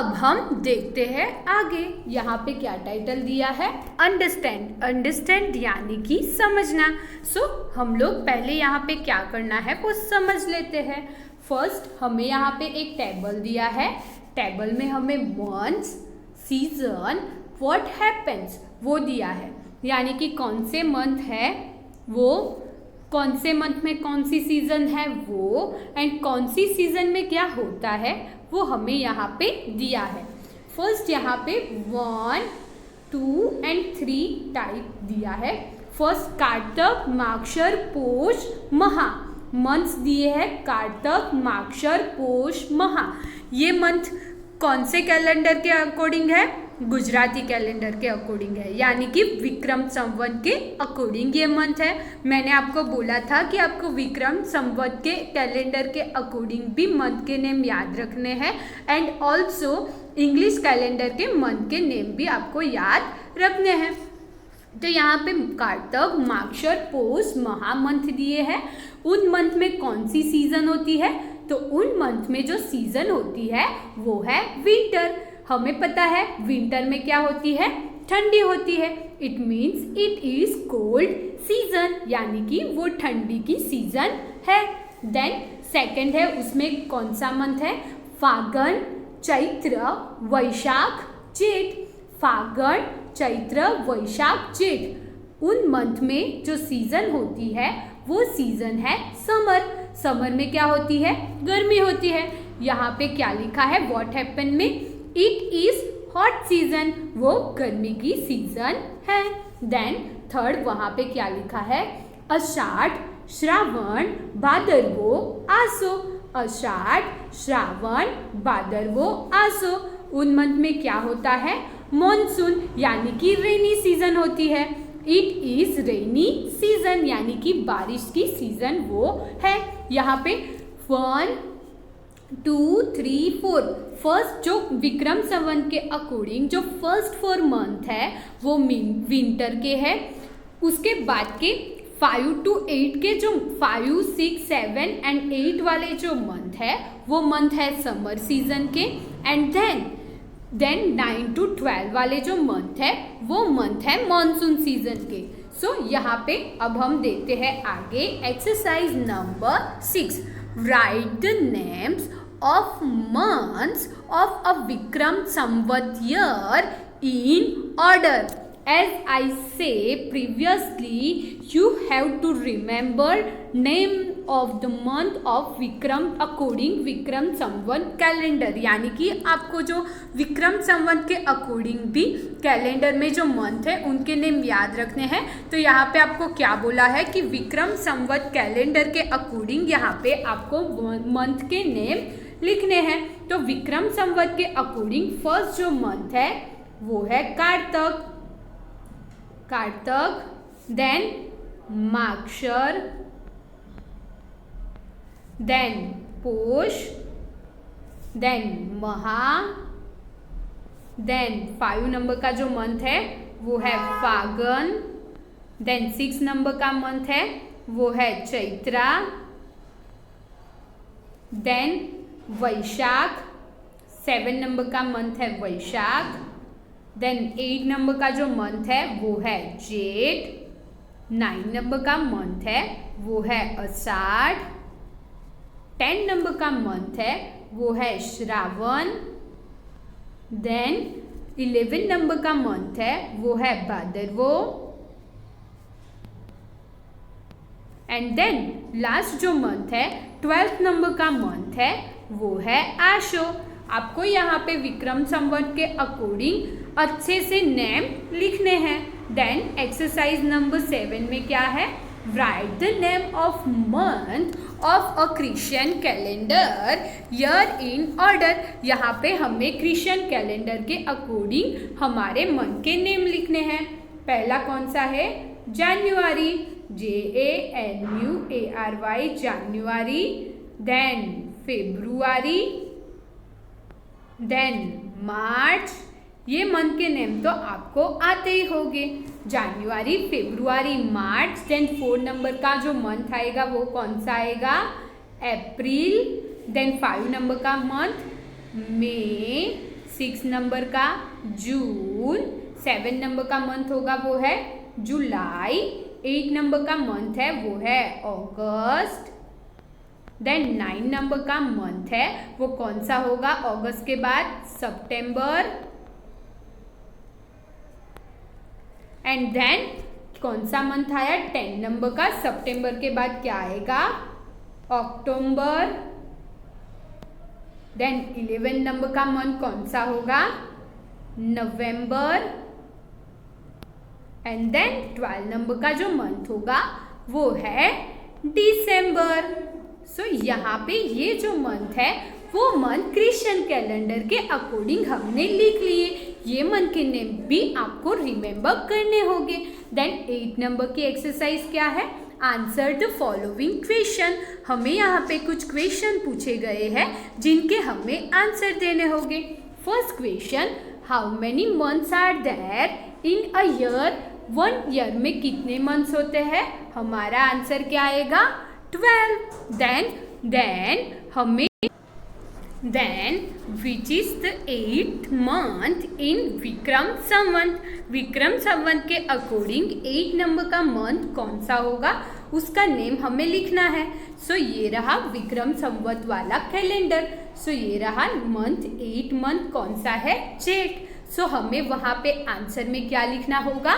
अब हम देखते हैं आगे। यहाँ पे क्या टाइटल दिया है, अंडरस्टैंड। अंडरस्टैंड यानी कि समझना। सो हम लोग पहले यहाँ पे क्या करना है वो समझ लेते हैं। फर्स्ट हमें यहाँ पे एक टेबल दिया है। टेबल में हमें मंथ्स, सीजन, व्हाट हैपेंस वो दिया है, यानी कि कौन से मंथ है वो, कौन से मंथ में कौन सी सीजन है वो, एंड कौन सी सीजन में क्या होता है वो हमें यहाँ पे दिया है। फर्स्ट यहाँ पे 1, 2 एंड 3 टाइप दिया है। फर्स्ट कार्तक, मार्गशीर, पोष, महा। मंथ्स दिए हैं कार्तक, मार्गशीर, पोष, महा। ये मंथ कौन से कैलेंडर के अकॉर्डिंग है, गुजराती कैलेंडर के अकॉर्डिंग है, यानी कि विक्रम संवत के अकॉर्डिंग ये मंथ है। मैंने आपको बोला था कि आपको विक्रम संवत के कैलेंडर के अकॉर्डिंग भी मंथ के नेम याद रखने हैं, एंड ऑल्सो इंग्लिश कैलेंडर के मंथ के नेम भी आपको याद रखने हैं। तो यहाँ पे कार्तक, मार्गशीर, पोष, महा मंथ दिए हैं। उन मंथ में कौन सी सीजन होती है, तो उन मंथ में जो सीजन होती है वो है विंटर। हमें पता है विंटर में क्या होती है, ठंडी होती है। It means it is cold season, यानी कि वो ठंडी की सीजन है। देन सेकंड है, उसमें कौन सा मंथ है, फागुन, चैत्र, वैशाख, जेठ। फागुन, चैत्र, वैशाख, जेठ। उन मंथ में जो सीजन होती है वो सीजन है समर। समर में क्या होती है, गर्मी होती है। यहाँ पे क्या लिखा है, व्हाट हैपन में, इट इज हॉट सीजन, वो गर्मी की सीजन है। देन थर्ड वहाँ पे क्या लिखा है, आषाढ़, श्रावण, भादरवो, आसो। आषाढ़, श्रावण, भादरवो, आसो। उन मंथ में क्या होता है, मॉनसून, यानी कि रेनी सीजन होती है। इट इज रेनी सीजन, यानी कि बारिश की सीजन वो है। यहाँ पे 1, 2, 3, 4 फर्स्ट जो विक्रम संवत के अकॉर्डिंग जो फर्स्ट 4 मंथ है वो विंटर के है। उसके बाद के 5 to 8 के जो 5, 6, 7 एंड 8 वाले जो मंथ है वो मंथ है समर सीजन के। एंड देन 9 to 12 वाले जो मंथ है वो मंथ है मॉनसून सीजन के। सो यहाँ पे अब हम देखते हैं आगे exercise number 6। Right the names of months of a Vikram Samvat year in order. As I say previously, you have to remember name of the month of Vikram according Vikram Samvat calendar, यानी कि आपको जो विक्रम संवत के according भी calendar में जो month है उनके नेम याद रखने हैं। तो यहाँ पे आपको क्या बोला है कि विक्रम संवत कैलेंडर के अकॉर्डिंग यहाँ पे आपको मंथ के नेम लिखने हैं। तो विक्रम संवत के अकॉर्डिंग फर्स्ट जो मंथ है वो है कार्तक, कार्तक, देन मार्गशीर, देन पोष, देन महा, देन 5 नंबर का जो मंथ है वो है फागुन, देन 6 नंबर का मंथ है वो है चैत्रा, देन वैशाख, 7 नंबर का मंथ है वैशाख, देन 8 नंबर का जो मंथ है वो है जेठ, 9 नंबर का मंथ है वो है आषाढ़, 10 नंबर का मंथ है वो है श्रावण, देन 11 नंबर का मंथ है वो है भादरवो, एंड देन लास्ट जो मंथ है 12th नंबर का मंथ है वो है आशो। आपको यहाँ पे विक्रम संवत के अकॉर्डिंग अच्छे से नेम लिखने हैं। देन एक्सरसाइज नंबर 7 में क्या है, right the name of month of a Christian calendar year in order. यहाँ पे हमें क्रिश्चियन कैलेंडर के अकॉर्डिंग हमारे मंथ के नेम लिखने हैं। पहला कौन सा है, जनवरी, JANUARY, जनवरी, देन फेब्रुआरी, देन मार्च। ये मंथ के नेम तो आपको आते ही होंगे, जनवरी, फेब्रुआरी, मार्च। देन 4 नंबर का जो मंथ आएगा वो कौन सा आएगा, अप्रैल। देन 5 नंबर का मंथ मई, 6 नंबर का जून, 7 नंबर का मंथ होगा वो है जुलाई, 8 नंबर का मंथ है वो है अगस्त, देन 9 नंबर का मंथ है वो कौन सा होगा अगस्त के बाद सितंबर, एंड देन कौन सा मंथ आया 10 नंबर का, सितंबर के बाद क्या आएगा अक्टूबर, देन 11 नंबर का मंथ कौन सा होगा नवंबर, एंड देन 12 नंबर का जो मंथ होगा वो है दिसंबर। सो यहाँ पे ये जो मंथ है वो मंथ क्रिश्चियन कैलेंडर के अकॉर्डिंग हमने लिख लिए। ये मंथ के नेम भी आपको रिमेम्बर करने होंगे। देन 8 नंबर की एक्सरसाइज क्या है, आंसर द फॉलोइंग क्वेश्चन। हमें यहाँ पे कुछ क्वेश्चन पूछे गए हैं जिनके हमें आंसर देने होंगे। First question, how many months are there in a year. 1 year में कितने मंथ्स होते हैं, हमारा आंसर क्या आएगा 12। Then which is the 8th month in Vikram Samvat. Vikram Samvat के अकॉर्डिंग 8 नंबर का मंथ कौन सा होगा उसका नेम हमें लिखना है। सो ये रहा विक्रम संवत वाला कैलेंडर। सो ये रहा मंथ 8 मंथ कौन सा है जेठ। सो हमें वहाँ पे आंसर में क्या लिखना होगा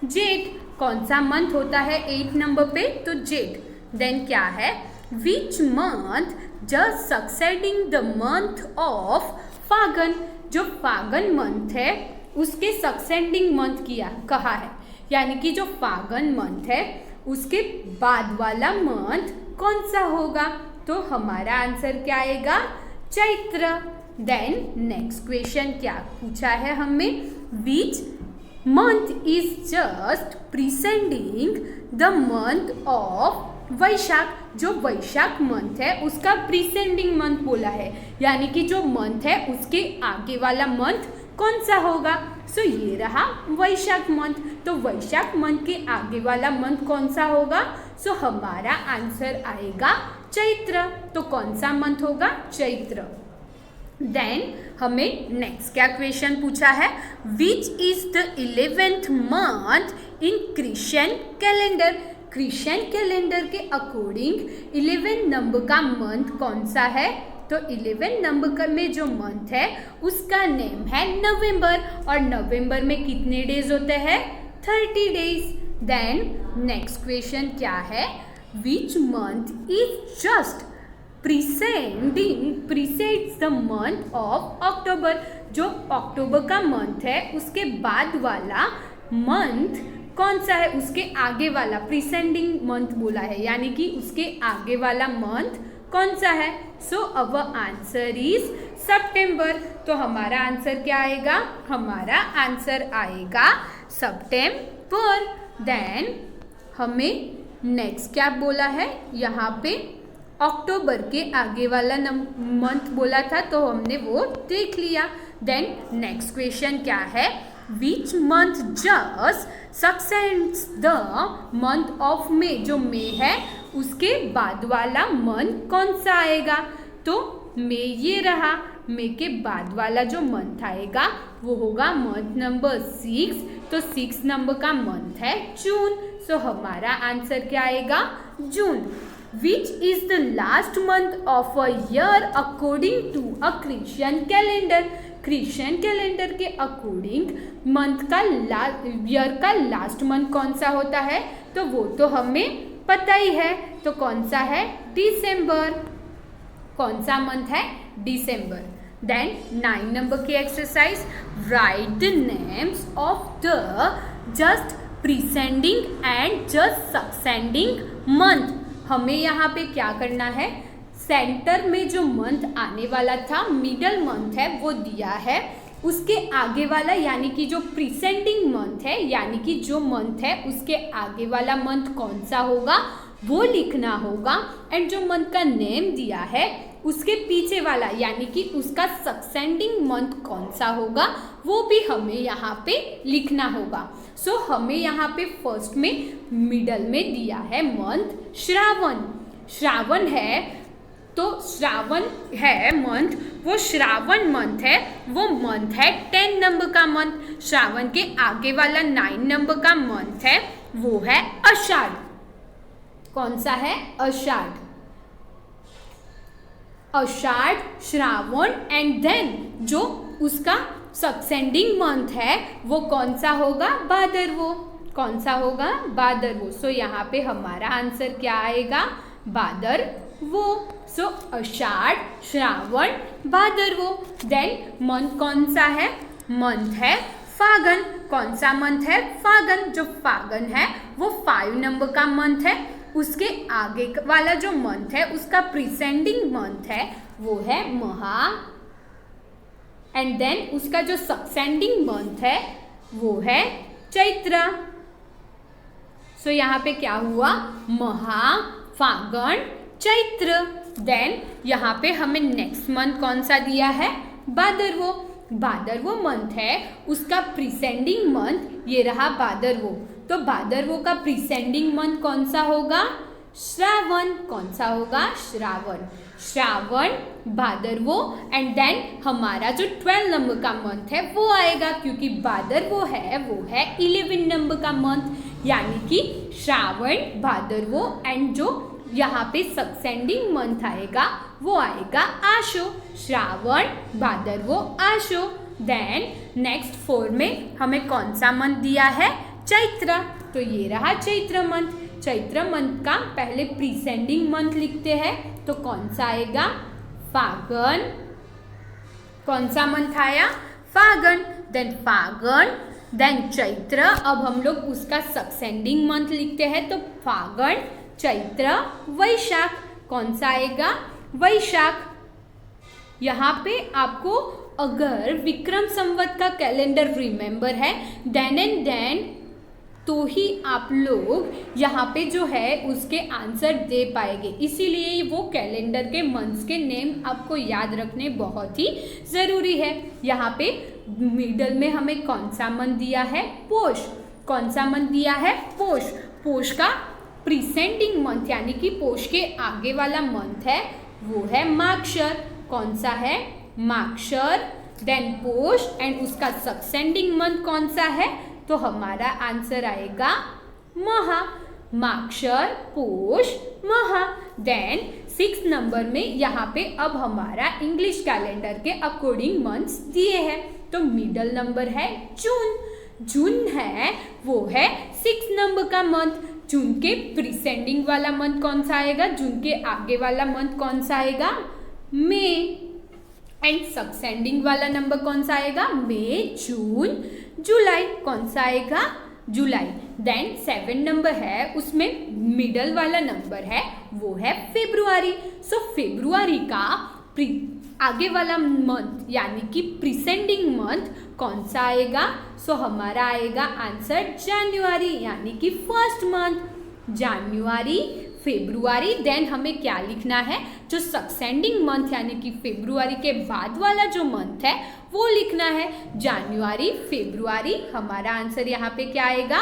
जेठ। कौन सा मंथ होता है 8 नंबर पे, तो जेठ। देन क्या है, which month just succeeding the month of Phagun. जो फागन मंथ है उसके सक्सेडिंग मंथ किया कहा है, यानी कि जो फागन मंथ है उसके बाद वाला मंथ कौन सा होगा, तो हमारा आंसर क्या आएगा चैत्र। देन नेक्स्ट क्वेश्चन क्या पूछा है हमें, which month is just preceding the month of Vaishakh. जो वैशाख मंथ है उसका प्रीसेंडिंग मंथ बोला है, यानी कि जो मंथ है उसके आगे वाला मंथ कौन सा होगा। सो ये रहा वैशाख मंथ। तो वैशाख मंथ के आगे वाला मंथ कौन सा होगा, सो हमारा आंसर आएगा चैत्र। तो कौन सा मंथ होगा चैत्र। देन हमें नेक्स्ट क्या क्वेश्चन पूछा है, विच is the 11th month in Christian calendar. Christian calendar के अकॉर्डिंग 11 नंबर का मंथ कौन सा है, तो 11 नंबर का में जो मंथ है उसका नेम है नवंबर, और नवंबर में कितने डेज होते हैं 30 डेज। देन नेक्स्ट क्वेश्चन क्या है, which month is just precedes the month of October. जो अक्टूबर का मंथ है उसके बाद वाला मंथ कौन सा है, उसके आगे वाला प्रीसेंडिंग मंथ बोला है, यानी कि उसके आगे वाला मंथ कौन सा है। सो अवर आंसर इज सितंबर। तो हमारा आंसर क्या आएगा, हमारा आंसर आएगा सितंबर। देन हमें नेक्स्ट क्या बोला है, यहाँ पे अक्टूबर के आगे वाला मंथ बोला था तो हमने वो देख लिया। देन नेक्स्ट क्वेश्चन क्या है, which month just succeeds the month of May. जो मे है उसके बाद वाला मंथ कौन सा आएगा, तो मे ये रहा। मे के बाद वाला जो मंथ आएगा वो होगा मंथ नंबर 6। तो 6 नंबर का मंथ है जून। सो हमारा आंसर क्या आएगा June. Which is the last month of a year according to a Christian calendar. Christian calendar के अकॉर्डिंग मंथ का ईयर का लास्ट मंथ कौन सा होता है, तो वो तो हमें पता ही है। तो कौन सा है दिसंबर। कौन सा मंथ है दिसंबर। देन 9 नंबर की exercise, write the names of the just preceding and just succeeding month. हमें यहाँ पे क्या करना है, सेंटर में जो मंथ आने वाला था मिडल मंथ है वो दिया है, उसके आगे वाला यानी कि जो प्रीसेंडिंग मंथ है, यानी कि जो मंथ है उसके आगे वाला मंथ कौन सा होगा वो लिखना होगा। एंड जो मंथ का नेम दिया है उसके पीछे वाला यानी कि उसका सक्सेंडिंग मंथ कौन सा होगा वो भी हमें यहाँ पे लिखना होगा। सो हमें यहाँ पे फर्स्ट में मिडल में दिया है मंथ श्रावण। श्रावण है तो श्रावण है मंथ, वो श्रावण मंथ है, वो मंथ है 10 नंबर का मंथ। श्रावण के आगे वाला 9 नंबर का मंथ है, वो है आषाढ़। कौन सा है? आषाढ़। आषाढ़, श्रावण एंड देन जो उसका सबसेंडिंग मंथ है वो कौन सा होगा? भादरवो। कौन सा होगा? भादरवो। सो यहाँ पे हमारा आंसर क्या आएगा? भादरवो। सो आषाढ़, श्रावण, भादरवो। देन मंथ कौन सा है? मंथ है फागन। कौन सा मंथ है? फागन। जो फागन है वो 5 नंबर का मंथ है। उसके आगे वाला जो मंथ है उसका प्रीसेंडिंग मंथ है वो है महा, एंड देन उसका जो सबसेंडिंग मंथ है वो है चैत्र। सो यहाँ पे क्या हुआ? महा, फागण, चैत्र। देन यहाँ पे हमें नेक्स्ट मंथ कौन सा दिया है? भादरवो। भादरवो मंथ है, उसका प्रीसेंडिंग मंथ ये रहा भादरवो। तो भादरवो का प्रीसेंडिंग मंथ कौन सा होगा? श्रावण। कौन सा होगा? श्रावण। श्रावण, भादरवो एंड देन हमारा जो 12 नंबर का मंथ है वो आएगा, क्योंकि भादरवो है वो है 11 नंबर का मंथ, यानी कि श्रावण, भादरवो एंड जो यहाँ पे सबसेंडिंग मंथ आएगा वो आएगा आशो। श्रावण, भादरवो, आशो। देन नेक्स्ट 4 में हमें कौन सा मंथ दिया है? चैत्र। तो ये रहा चैत्र मंथ। चैत्र मंथ का पहले प्रीसेंडिंग मंथ लिखते हैं, तो कौन सा आएगा? फागन। कौन सा मंथ आया? फागन। Then Phagun, then Chaitra. अब हम लोग उसका सबसेंडिंग मंथ लिखते हैं, तो फागन, चैत्र, वैशाख। कौन सा आएगा? वैशाख। यहाँ पे आपको अगर विक्रम संवत का कैलेंडर रिमेंबर है देन एंड देन तो ही आप लोग यहाँ पे जो है उसके आंसर दे पाएंगे। इसीलिए वो कैलेंडर के मंथ्स के नेम आपको याद रखने बहुत ही ज़रूरी है। यहाँ पे मिडल में हमें कौन सा मंथ दिया है? पोष। कौन सा मंथ दिया है? पोष। पोष का प्रीसेंडिंग मंथ यानी कि पोष के आगे वाला मंथ है वो है मागशर। कौन सा है? मागशर। देन पोष एंड उसका सबसेंडिंग मंथ कौन सा है? तो हमारा आंसर आएगा महा। मागशर, पोष, महा। देन 6 नंबर में यहाँ पे अब हमारा इंग्लिश कैलेंडर के अकॉर्डिंग मंथ्स दिए हैं, तो मिडल नंबर है जून। जून है वो है 6 नंबर का मंथ। जून के प्रीसेंडिंग वाला मंथ कौन सा आएगा? जून के आगे वाला मंथ कौन सा आएगा? मई। एंड सबसेंडिंग वाला नंबर कौन सा आएगा? मई, जून, जुलाई। कौन सा आएगा? जुलाई। देन 7 नंबर है, उसमें मिडल वाला नंबर है वो है फरवरी। सो फरवरी का आगे वाला मंथ यानी कि प्रीसेंडिंग मंथ कौन सा आएगा? सो हमारा आएगा आंसर जनवरी, यानी कि फर्स्ट मंथ। जनवरी, फरवरी। देन हमें क्या लिखना है? जो सबसेंडिंग मंथ यानी कि फरवरी के बाद वाला जो मंथ है वो लिखना है। जनवरी, फरवरी। हमारा आंसर यहाँ पे क्या आएगा?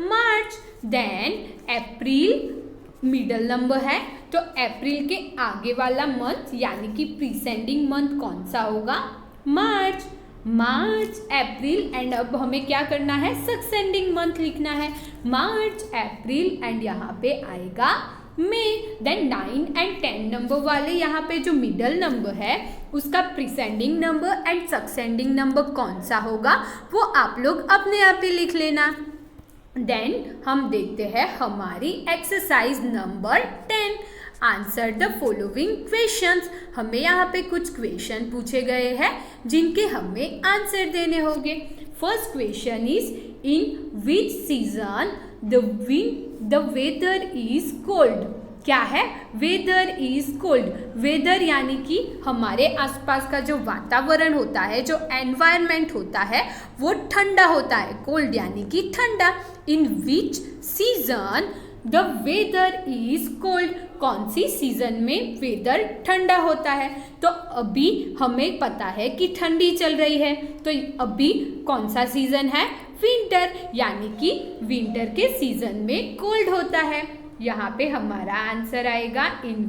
मार्च। देन अप्रैल मिडल नंबर है, तो अप्रैल के आगे वाला मंथ यानी कि प्रीसेंडिंग मंथ कौन सा होगा? मार्च। मार्च, अप्रैल एंड अब हमें क्या करना है? सबसेंडिंग मंथ लिखना है। मार्च, अप्रैल एंड यहाँ पे आएगा मई। देन 9 एंड 10 नंबर वाले यहाँ पे जो मिडल नंबर है उसका प्रीसेंडिंग नंबर एंड सबसेंडिंग नंबर कौन सा होगा वो आप लोग अपने आप ही लिख लेना। देन हम देखते हैं हमारी exercise number 10। Answer the following questions. हमें यहाँ पे कुछ क्वेश्चन पूछे गए हैं जिनके हमें आंसर देने होंगे। First question is in which season the weather is cold. क्या है? Weather is cold. वेदर यानी कि हमारे आसपास का जो वातावरण होता है, जो एनवायरनमेंट होता है वो ठंडा होता है। कोल्ड यानी कि ठंडा। In which season the weather is cold. कौन सी सीजन में वेदर ठंडा होता है? तो अभी हमें पता है कि ठंडी चल रही है, तो अभी कौन सा सीजन है? विंटर, यानी कि विंटर के सीजन में कोल्ड होता है। यहाँ पे हमारा आंसर आएगा in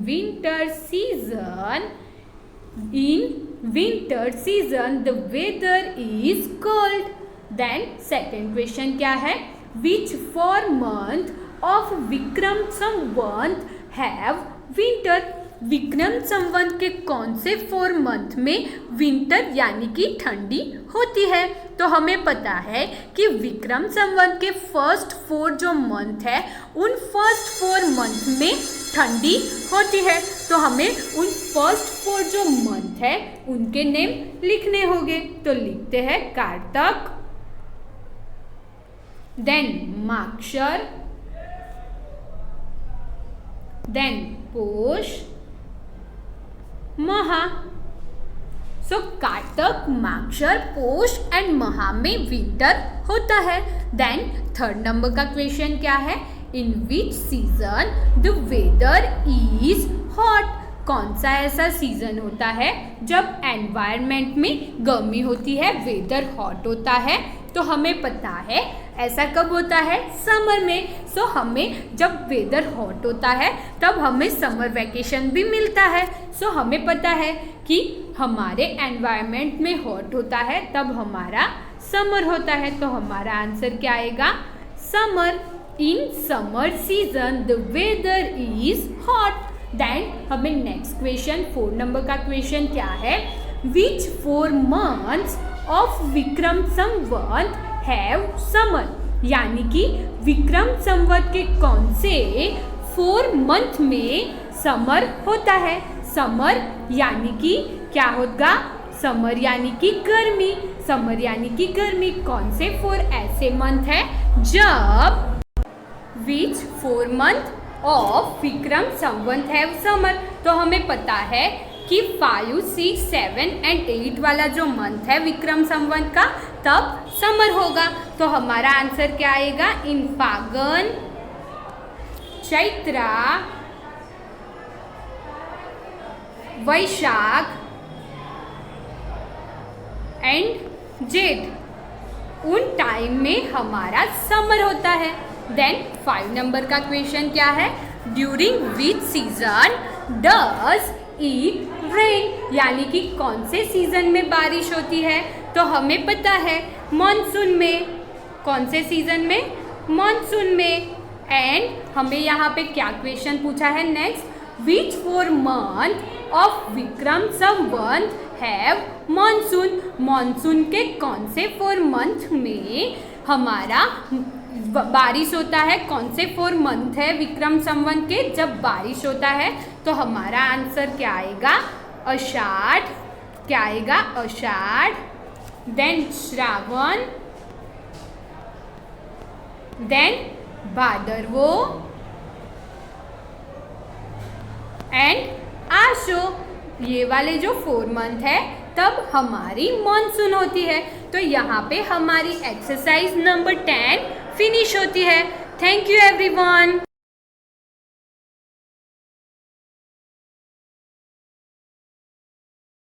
winter season the weather is cold. Then second question क्या है, which 4 month of Vikram Samvat have winter. Vikram Samvat के कौन से 4 month में विंटर यानी कि ठंडी होती है। तो हमें पता है कि विक्रम संवत के फर्स्ट 4 जो मंथ है उन फर्स्ट 4 month में ठंडी होती है। तो हमें उन फर्स्ट 4 जो मंथ है उनके नेम लिखने होंगे। तो लिखते हैं कार्तक, देन माक्षर, देन पोष, महा। सो कार्तक, माक्षर, पोष एंड महा में विंटर होता है। देन थर्ड नंबर का क्वेश्चन क्या है, in which season the weather is hot. कौन सा ऐसा सीजन होता है जब एनवायरनमेंट में गर्मी होती है, वेदर हॉट होता है। तो हमें पता है ऐसा कब होता है, समर में। सो हमें जब वेदर हॉट होता है तब हमें समर वैकेशन भी मिलता है। सो हमें पता है कि हमारे एनवायरनमेंट में हॉट होता है तब हमारा समर होता है। तो हमारा आंसर क्या आएगा, summer. In summer season the weather is hot. Then हमें नेक्स्ट क्वेश्चन 4 नंबर का क्वेश्चन क्या है, which 4 months of Vikram Samvat have summer. यानी कि विक्रम संवत के कौन से 4 month में समर होता है। समर यानी कि क्या होगा, समर यानी कि गर्मी। समर यानी कि गर्मी। कौन से 4 ऐसे मंथ है जब विच 4 month of Vikram Samvat have summer. तो हमें पता है कि 5, 6, 7 एंड 8 वाला जो मंथ है विक्रम संवत का तब समर होगा। तो हमारा आंसर क्या आएगा, इन फागुन, चैत्रा, वैशाख एंड जेठ, उन टाइम में हमारा समर होता है। देन 5 नंबर का क्वेश्चन क्या है, during which season does it rain. यानी कि कौन से सीजन में बारिश होती है। तो हमें पता है मॉनसून में। कौन से सीजन में, मॉनसून में। एंड हमें यहाँ पे क्या क्वेश्चन पूछा है next, which 4 month of Vikram Samvat have monsoon. Monsoon के कौन से 4 month में हमारा बारिश होता है। कौन से 4 month है विक्रम संवत के जब बारिश होता है। तो हमारा आंसर क्या आएगा, आषाढ़। क्या आएगा, Ashadh. Then Shravan, then Bhadarvo and Aso. ये वाले जो 4 month है तब हमारी मॉनसून होती है। तो यहाँ पे हमारी एक्सरसाइज नंबर 10 फिनिश होती है। Thank you everyone.